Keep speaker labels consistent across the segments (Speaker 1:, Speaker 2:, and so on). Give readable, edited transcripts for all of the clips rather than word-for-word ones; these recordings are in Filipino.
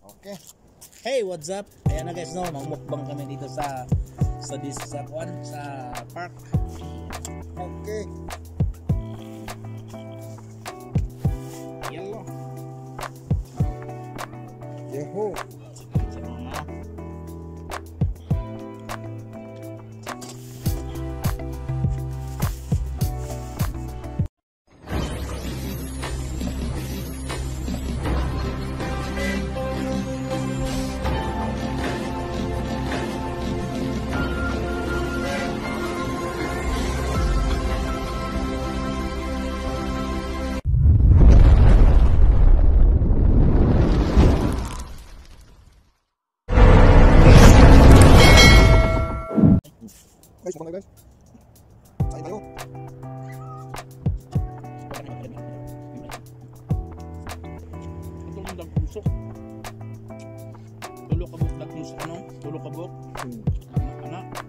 Speaker 1: Okay. Hey, what's up? Ayan na guys, no, mukbang kami dito sa park. Okay. Yellow. Yahoo. Guys, mukha na guys. Kain tayo.
Speaker 2: Ito yung dagpusok. Tulok kabuk dagpusok ano? Tulok kabuk. Anak.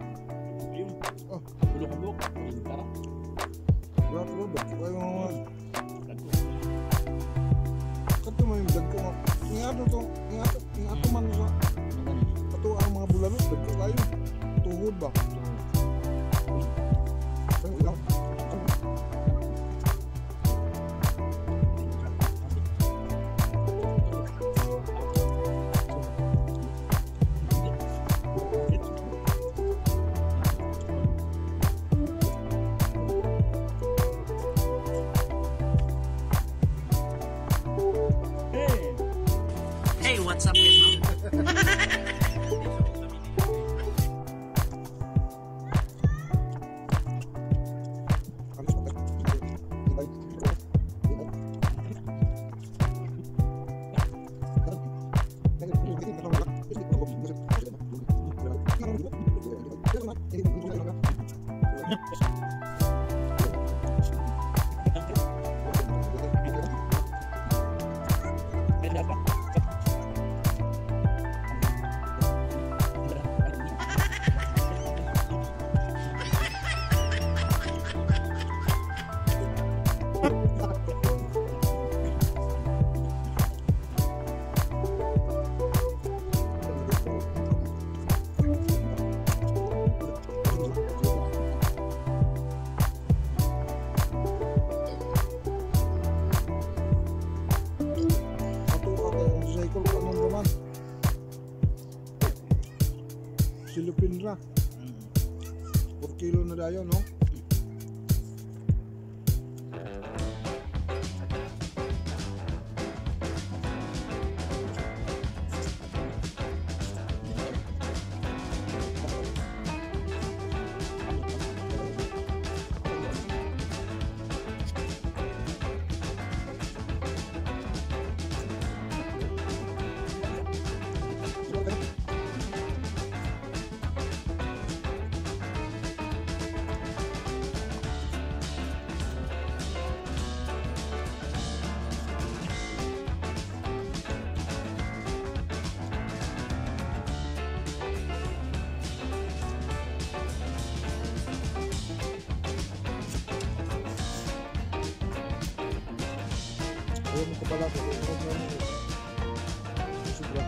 Speaker 2: Ayun.
Speaker 1: Oh,
Speaker 2: tulok kabuk. Tara.
Speaker 1: berapa lo dagko kayo mga
Speaker 2: Dagko.
Speaker 1: kato may dagko nga. Ingato man sa kato ang mga bulanot dagko kayo. Tuhod ba?
Speaker 2: Hey, what's up guys?
Speaker 1: Silupin ra. 4 kilo na dayo, no? Ayaw mo ko pala ko. Sobra.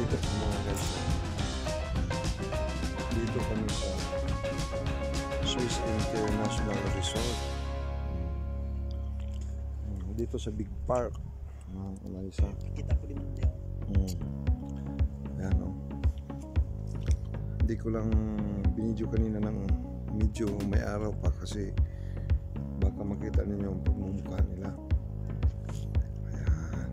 Speaker 1: Mga guys. Dito kami sa Swiss International Resort. Dito sa Big Park. Isa.
Speaker 2: Kita ko din dito.
Speaker 1: Ayan o. Hindi ko lang binidyo kanina ng medyo may araw pa kasi baka makita ninyo ang pagmumukha nila. Ayan.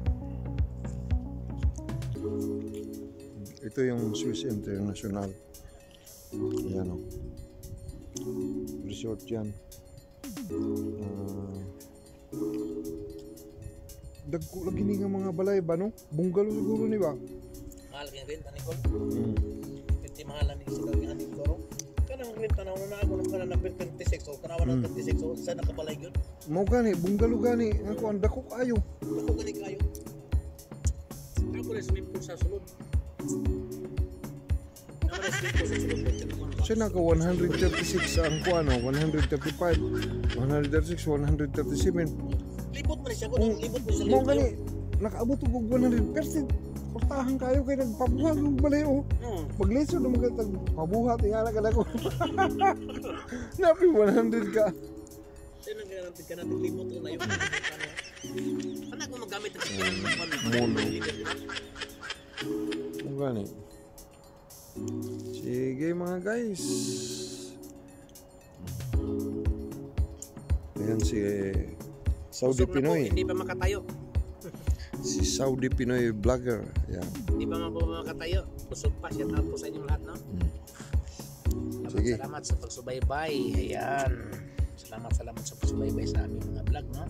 Speaker 1: Ito yung Swiss International. Ayan o. Resort yan. Dagko lagi ni nga mga balay ba no? Bungalow siguro ni ba?
Speaker 2: Mahal kaya renta ni Kol. Pwede mahalan ni sila yung aning koro. Kanang renta na una ako nung kanang number 36 o kanawa ng 36 o saan nakabalay yun?
Speaker 1: Mau gani, bungalow gani. Ako ang dako kayo.
Speaker 2: Ako gani kayo. Ako na swimming pool sa sulod. Ako na swimming pool sa sulod.
Speaker 1: Siya naka 136 ang kuano, 135, 136, 137.
Speaker 2: Libot mo na siya ko, libot mo siya.
Speaker 1: Mau gani, nakaabot og 100%. Portahan kayo kay nagpabuhat ng balay o. Pagleso naman ka pabuhat, ingala ka na ko. Napi 100 ka.
Speaker 2: Sino ka natin libot na yung anak mo magamit ng
Speaker 1: Mono. Mau gani. Sige mga guys. Ayan si Saudi Pinoy.
Speaker 2: Hindi pa makatayo.
Speaker 1: Si Saudi Pinoy vlogger. Ayan.
Speaker 2: Hindi pa makatayo. Busog pa siya tapos sa inyong lahat, no?
Speaker 1: Sige.
Speaker 2: Salamat sa pagsubaybay. Ayan. Salamat sa pagsubaybay sa aming mga vlog, no?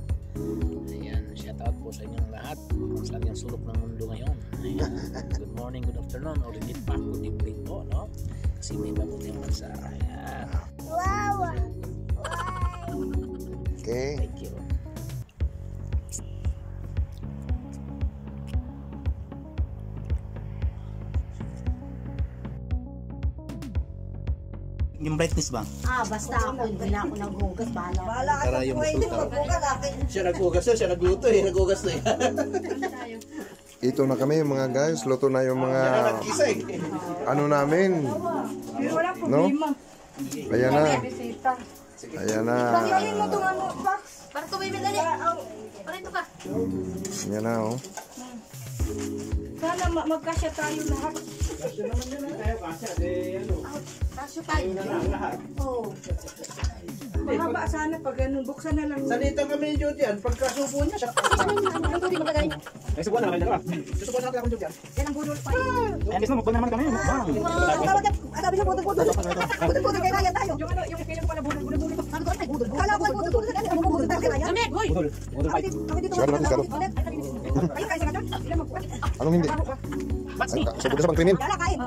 Speaker 2: Ayan. Shout out po sa inyong lahat. Kung saan yung sulok ng mundo ngayon. Ayan. Good morning, good afternoon, or indeed pa, good evening po, no? Kasi may mabuting bansa. Ayan.
Speaker 3: Wow!
Speaker 1: Okay.
Speaker 2: Thank you. Yung brightness ba?
Speaker 3: Basta ako, hindi na ako naghugas. Bahala ka.
Speaker 2: Para yung resulta. Siya naghugas siya nagluto eh. Naghugas na yan.
Speaker 1: Ito na kami mga guys. Luto na yung mga ano namin. No? Ayan na. Ayan na.
Speaker 3: Pagkain mo itong ano, box. Para tumimid na niya. Para ito ka.
Speaker 1: Ayan na oh.
Speaker 3: Sana magkasya tayo lahat.
Speaker 2: Kasya naman yun tayo. Kasya.
Speaker 3: Kasya tayo. Oo. Mahaba sana pag ganun. Buksan na lang.
Speaker 2: Salita kami yung Judian. Pagkasupo niya siya.
Speaker 3: Ang tubig maglagay.
Speaker 2: Ay, subuan na kayo. Susubuan natin akong Judian.
Speaker 3: Yan ang budol pa.
Speaker 2: Ayan, gusto mo, mukbang naman kami. Mukbang.
Speaker 3: Sabi siya budol. Budol kay Ryan tayo. Yung ano, yung kailan pala budol. Sabi ko ay budol. Kala ko ay budol. Ano ang budol kay Ryan? Amek, hoy.
Speaker 2: Budol pa.
Speaker 1: Sigaro natin, sigaro.
Speaker 3: Ay, kaya sa ganun. Ilan magkuha?
Speaker 1: Anong hindi?
Speaker 2: Batsi.
Speaker 1: Sa buta sa bang krimen?
Speaker 3: Wala kain.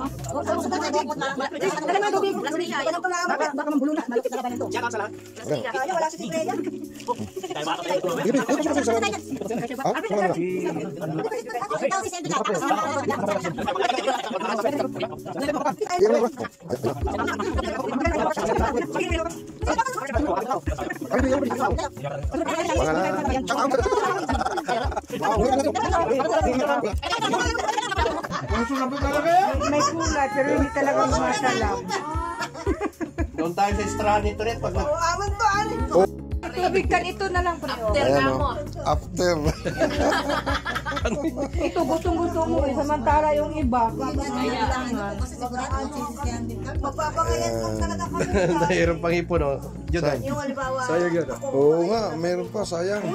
Speaker 3: Dala mo tubig. Baka mambulo na. Malapit na ka nito.
Speaker 2: Shout out sa lahat.
Speaker 3: Kaya wala si Freya.
Speaker 2: Tayo baka kayo.
Speaker 1: Sige, ito sa sa. Ha? Sama na. Yan na ba?
Speaker 3: May kulay pero hindi talaga masalam.
Speaker 2: Doon tayo sa estrada nito rin. Pag
Speaker 3: Tubig kan ito na lang pre.
Speaker 1: Ayan o. After.
Speaker 3: Ito gustong-gusto mo eh. Samantala yung iba.
Speaker 2: Nahirap pang ipon, no? Judan.
Speaker 1: Sayang yun. Oo nga, meron pa, sayang.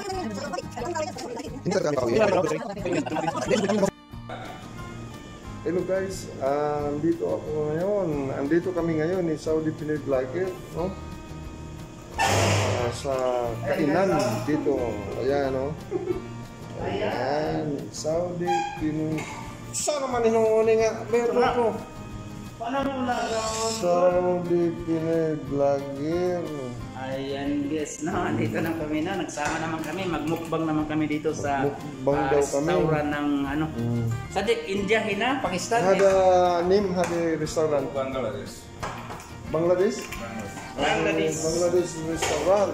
Speaker 1: Hello guys, andito ako ngayon. Andito kami ngayon ni Saudi Pinoy Vlogger, no? Sa kainan dito. Ayan, no? Ayan, Saudi Pinoy. Saan naman inuuni nga? Meron ako. Saudi Pinoy Vlogger.
Speaker 4: Ayan guys, no, dito na kami na, nagsama naman kami, magmukbang naman kami dito sa
Speaker 1: Mukbang daw kami.
Speaker 4: restaurant ng ano, Sadik, India, Hina, Pakistan.
Speaker 1: Hada name hada restaurant. Bangladesh.
Speaker 4: Bangladesh.
Speaker 1: Bangladesh restaurant.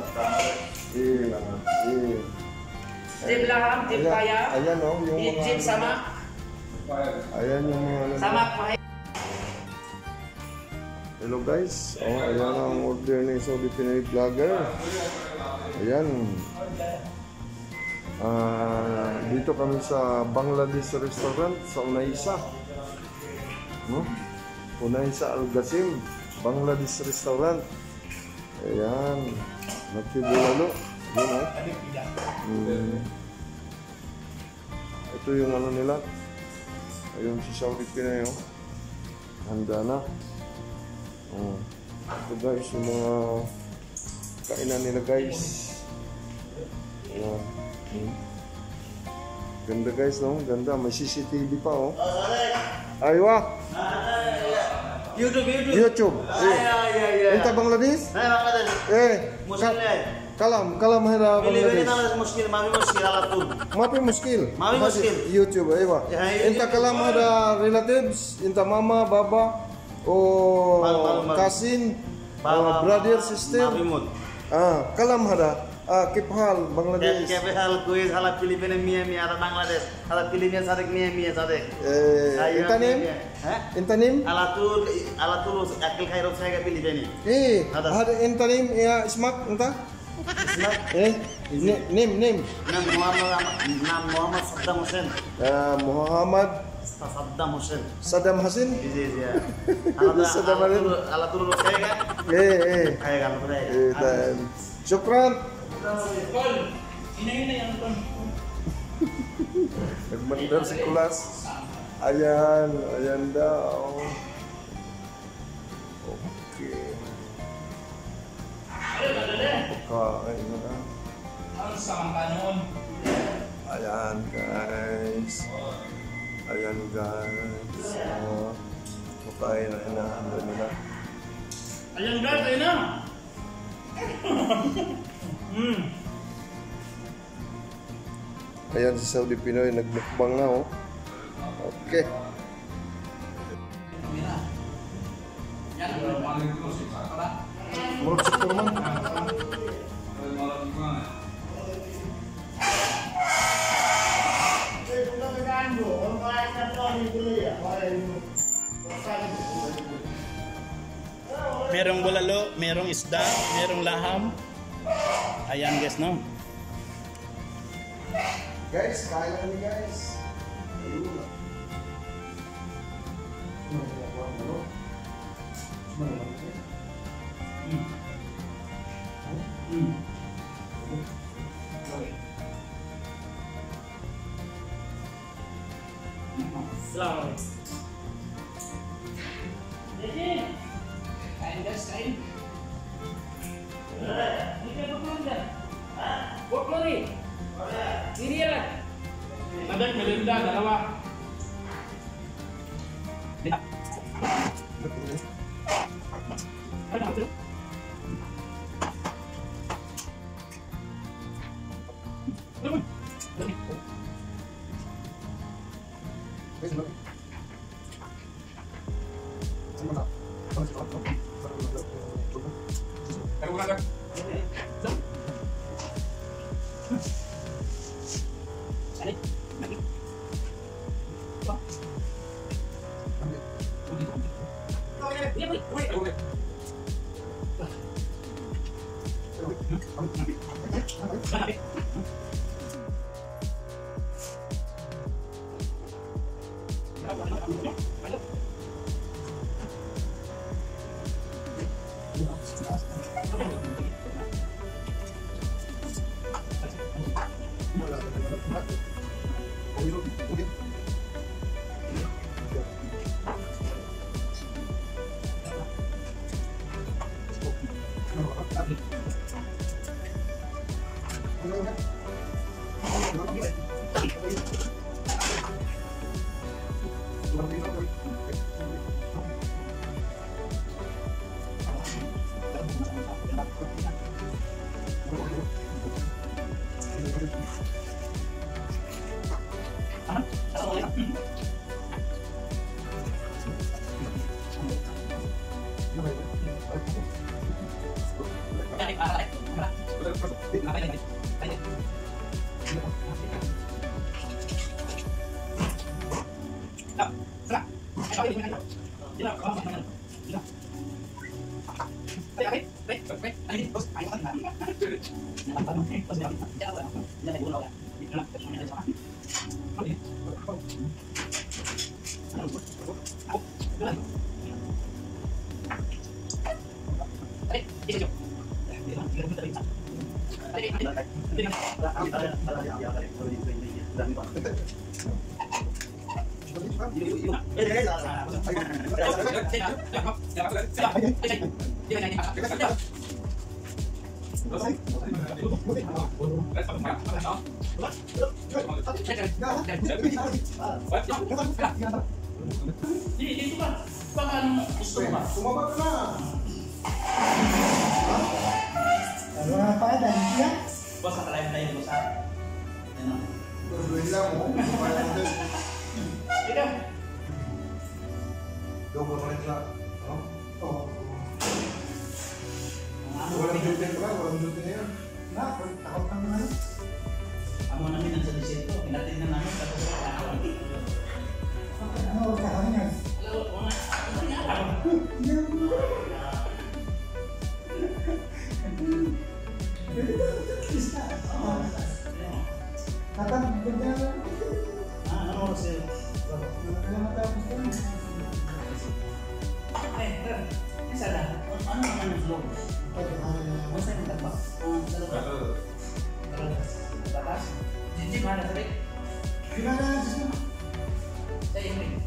Speaker 4: Jib laham, jib kaya,
Speaker 1: Ayan oh, yung mga
Speaker 4: jib sama.
Speaker 1: Ayan yung mga
Speaker 4: Sama ko.
Speaker 1: Hello guys. Oh, ayan ang order ni Saudi Pinoy Vlogger. Ayan. Dito kami sa Bangladesh restaurant sa Unaisa. No? Unaisa Al-Gasim, Bangladesh restaurant. Ayan. Nagtibulalo. Ayan Ito yung ano nila. Ayun si Saudi Pinoy. Oh. Handa na. Oh. Ito guys, yung mga kainan nila guys. Ayan. Ganda guys, no? Ganda. May CCTV pa, oh. Aywa. YouTube. Inta Bangladesh?
Speaker 4: Bangladesh.
Speaker 1: Kalam hera Bangladesh. Mapi muskil. YouTube, aywa. Inta kalam hera relatives, inta mama, baba, cousin, brother, sister. Kalam hera. Kiphal Bangladesh.
Speaker 4: Kiphal kuis halak Filipina mia ada Bangladesh. Halak Filipina sadek mia sadek.
Speaker 1: Intanim?
Speaker 4: Alatur akil khairot saya Filipina.
Speaker 1: Ada intanim ya ismak entah?
Speaker 4: Ismak?
Speaker 1: Nim.
Speaker 4: Nam Muhammad Saddam Hussein.
Speaker 1: Muhammad Saddam Hussein?
Speaker 4: Iya. Alatur saya kan? Kayak kan.
Speaker 1: Syukran.
Speaker 2: Ini yang nonton.
Speaker 1: Nagmandar si Kulas. Ayan daw. Okay. Pagkain na. Ayan guys. Oh, pagkain na inaanda nila.
Speaker 2: Ayan guys, ayun na.
Speaker 1: Ayan si Saudi Pinoy nagmukbang na, oh. Okay. Murag sektor man.
Speaker 2: Merong bulalo, merong isda, merong laham. Ayan guys, no?
Speaker 1: Guys, kain na ni guys.
Speaker 2: Selamat. Kain guys, kain. Ini apa? Buat lori. Ini ya. Ada melinda dalawa.
Speaker 4: Itu kan bahkan gusto mo ba?
Speaker 1: Sumabak ka na.
Speaker 3: Apa dan dia?
Speaker 4: Boss, nakalain tayo boss ha? Ano?
Speaker 1: Tuloy lang mo.
Speaker 4: Ikaw?
Speaker 1: Double red lang. Ano?
Speaker 3: Oh.
Speaker 1: Walang duty pa, walang duty na yan.
Speaker 3: Takot kang ano?
Speaker 4: Amo namin ang sa disyerto, pinatingnan namin tapos
Speaker 3: Ano ka kanya? Tatang bigyan na.
Speaker 4: ano kasi
Speaker 3: Matapos ka.
Speaker 4: isa na, ano naman yung flow? Ano sa'yo yung tagpak? Sa loob? Tatas? Jinjim mana tadi?
Speaker 3: Gimana sih?
Speaker 4: Saya yang ini.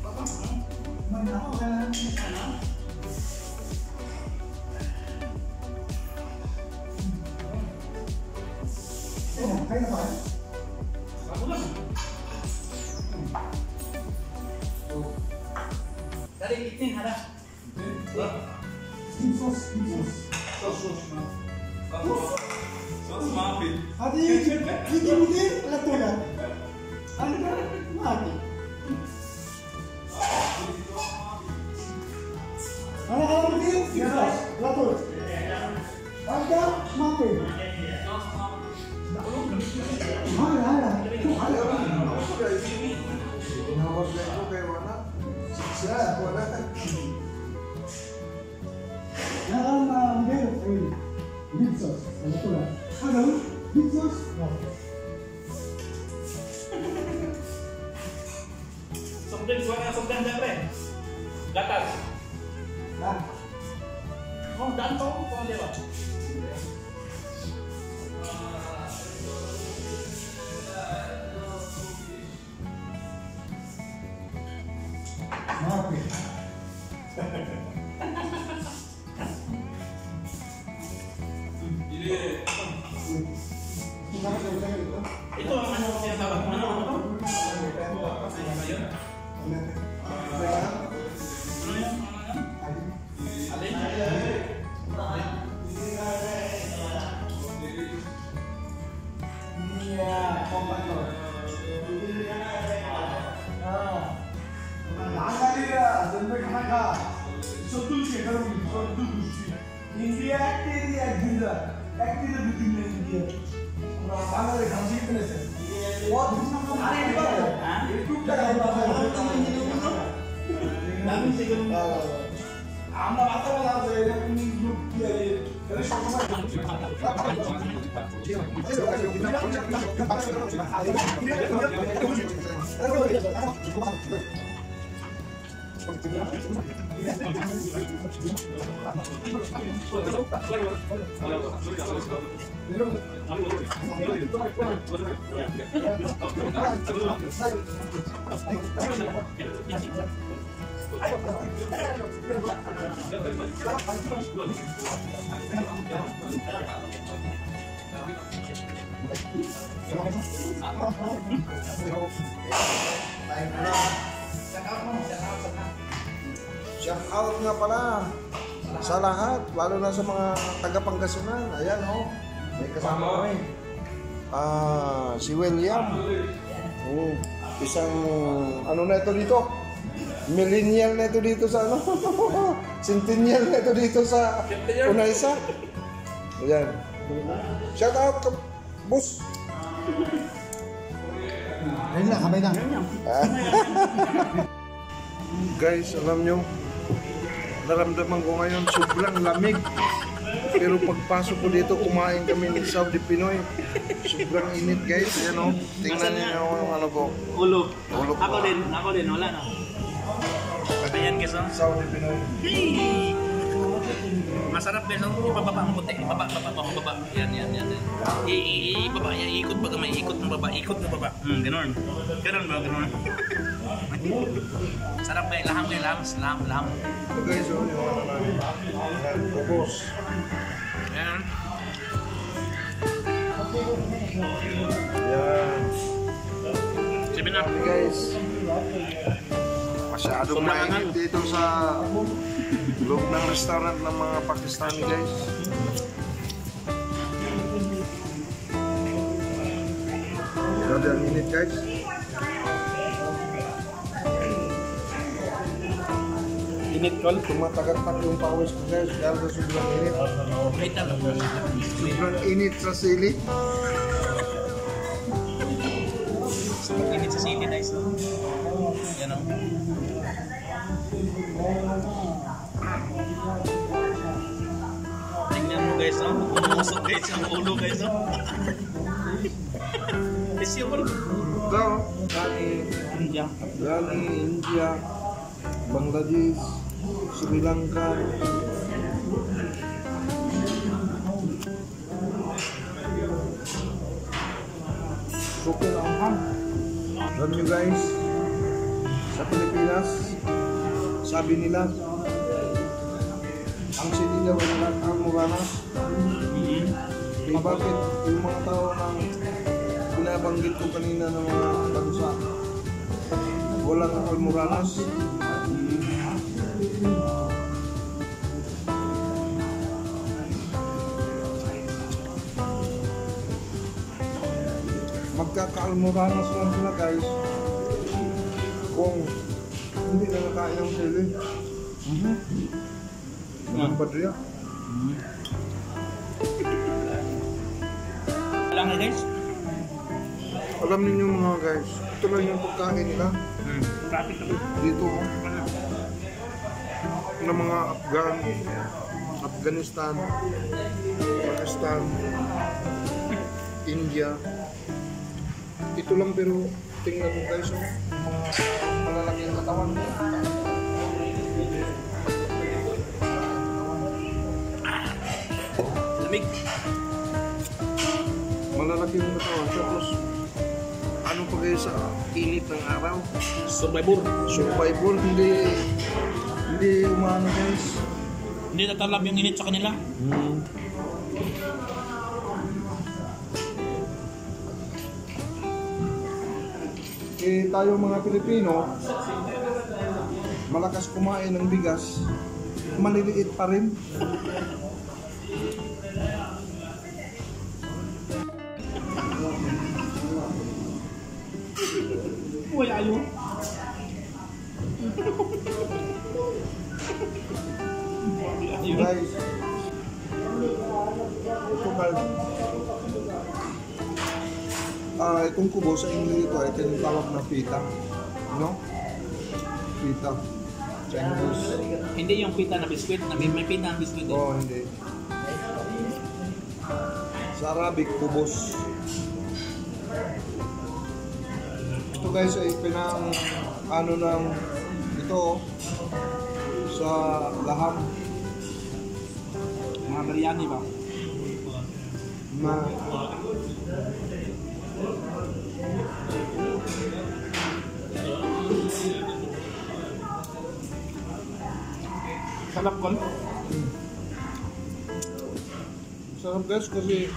Speaker 3: Mana ako kan?
Speaker 4: Ano?
Speaker 3: Kaya ba?
Speaker 4: Bago lang. Dari itin ada.
Speaker 3: Sos. Hadi gidi latulan. Ano ka? Mati. Ano ka mo din? Sos. Latul. Ada mati. Hala.
Speaker 1: Tinawag na ito kay Wana. Siya, wala ka.
Speaker 3: Nakamaambil. Big sauce. Latulan. Ano? Big sauce.
Speaker 4: Sobrang pre. Gatas.
Speaker 3: Nah.
Speaker 4: Oh, dan kau kau dia pak.
Speaker 3: Mati.
Speaker 4: Itu ano yang sabar mana apa?
Speaker 3: India bacteria gila, bacteria bikin India. Bangladesh hamsi kena sih. What? Ada yang dibaca? Itu dah
Speaker 4: Kami segera.
Speaker 3: Anda atau orang saya ini grup dia. Dari sama.
Speaker 1: Shout out nga pala sa lahat, lalo na sa mga taga-Pangasinan. Ayan oh, may kasama kami. Si William. Isang ano na ito dito? Millennial na ito dito sa ano? Centennial na ito dito sa Unaysa. Ayan. Shout out ka, boss.
Speaker 3: Ayun lang, kamay lang.
Speaker 1: Guys, alam nyo, naramdaman ko ngayon sobrang lamig. Pero pagpasok ko dito, kumain kami ng Saudi Pinoy. Sobrang init guys. Ayan o, tingnan niyo yung ano ko.
Speaker 2: Ulo.
Speaker 1: Ulo ko.
Speaker 2: Ako din, wala na. Ayan guys, oh.
Speaker 1: Saudi Pinoy.
Speaker 2: Hey! Masarap guys, oh. Ibababa ang puti. Ibaba. Yan. Ibaba, ikot baga may ikot ng baba. Ganon. Ganon ba, ganon. Sarap guys, laham.
Speaker 1: Ito guys, oh, yung ano namin. Ayan, kubos.
Speaker 2: Ayan.
Speaker 1: Ayan.
Speaker 2: Sabi na.
Speaker 1: Ayan guys. Masyadong mainit dito sa loob ng restaurant ng mga Pakistani guys. Grabe ang init guys. Init kol, tumatagat-tak yung pawis ko guys dahil sa sobrang init. Sobrang init sa sili.
Speaker 2: Init sa sili guys. Yan o. Tingnan mo guys, oh. Umusok guys ang ulo guys, oh. Isyo ko.
Speaker 1: Ito,
Speaker 2: India.
Speaker 1: India, Bangladesh, Sri Lanka. Super anghang. Alam nyo guys, sa Pilipinas, sabi nila, ang sili daw ang muranas. Eh bakit yung mga tao ng binabanggit ko kanina ng mga bansa, walang almoranas? Magkaka-almoranas lang sila guys kung hindi na nakain ng sili. Ang badriya.
Speaker 2: Alam na guys.
Speaker 1: Alam niyo mga guys, ito lang yung pagkain nila.
Speaker 2: Traffic na.
Speaker 1: Dito ng mga Afghanistan, Pakistan, India. Ito lang pero tingnan mo guys, oh, mga malalaking katawan.
Speaker 2: Lamig.
Speaker 1: Malalaki yung katawan. Tapos ano pa guys sa init ng araw? Survivor, hindi umano guys.
Speaker 2: Hindi natalab yung init sa kanila.
Speaker 1: Eh tayo mga Pilipino, malakas kumain ng bigas, maliliit pa rin.
Speaker 2: Uy, ayo.
Speaker 1: Guys, ito guys, itong kubo sa English ito ay tinatawag na pita, no? Pita sa English.
Speaker 2: Hindi yung pita na biskwit, may pita ang biskwit.
Speaker 1: Oo, hindi. Sa Arabic, kubos. Ito guys ay pinang ano ng ito sa laham.
Speaker 2: Mga biryani ba?
Speaker 1: Na
Speaker 2: Sarap kon.
Speaker 1: sarap guys kasi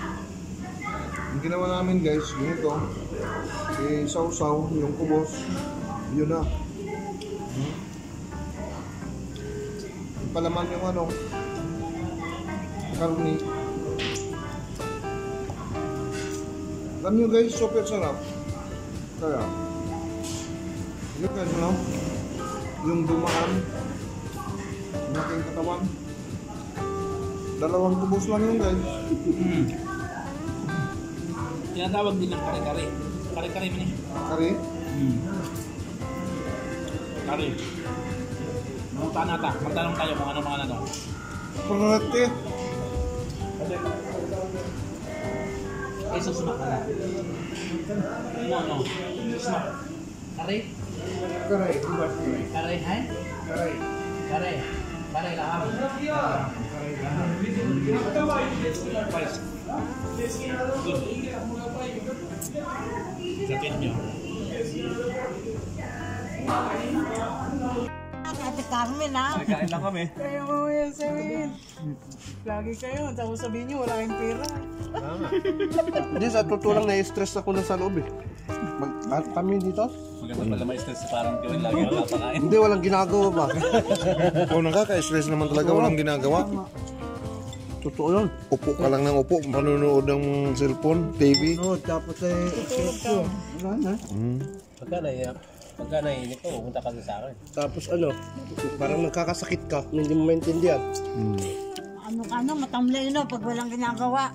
Speaker 1: ang ginawa namin guys, ganito, sausaw yung kubos, yun na. Palaman yung ano, karni. Alam nyo guys, super sarap. Kaya, yun guys, no? Yung dumaan, yung aking katawan. Dalawang kubos lang yun guys.
Speaker 2: Tinatawag din ng kare-kare. Kare-kare mo ni.
Speaker 1: Kari.
Speaker 2: Kari. Manguntahan nata. Magtanong tayo kung ano mga ano.
Speaker 1: Pangati.
Speaker 2: Eh, susumak ka na. Ano? Susumak. Kari?
Speaker 3: Karay.
Speaker 2: Kari, hai?
Speaker 3: Karay.
Speaker 2: Kari. Kari laham. Price. Good. Satin nyo.
Speaker 5: Ate Carmen, ha?
Speaker 6: Kain lang kami.
Speaker 5: Kayo mo yan sabihin. Lagi kayo, tapos sabihin nyo, wala kayong pera.
Speaker 6: Hindi, sa totoo lang na-stress ako na sa loob eh. Kami dito?
Speaker 7: Maganda pala may stress parang gawin lagi ang kapakain.
Speaker 6: Hindi, walang ginagawa ba?
Speaker 1: O nakaka-stress naman talaga, walang ginagawa.
Speaker 6: Totoo yun.
Speaker 1: Upo ka lang ng upo, panunood ng cellphone, TV.
Speaker 6: No, tapos wala na.
Speaker 7: Pagka naiinip ko, pumunta ka sa akin.
Speaker 6: Tapos parang nagkakasakit ka, hindi mo maintindihan.
Speaker 5: Ano matamlay no, pag walang ginagawa.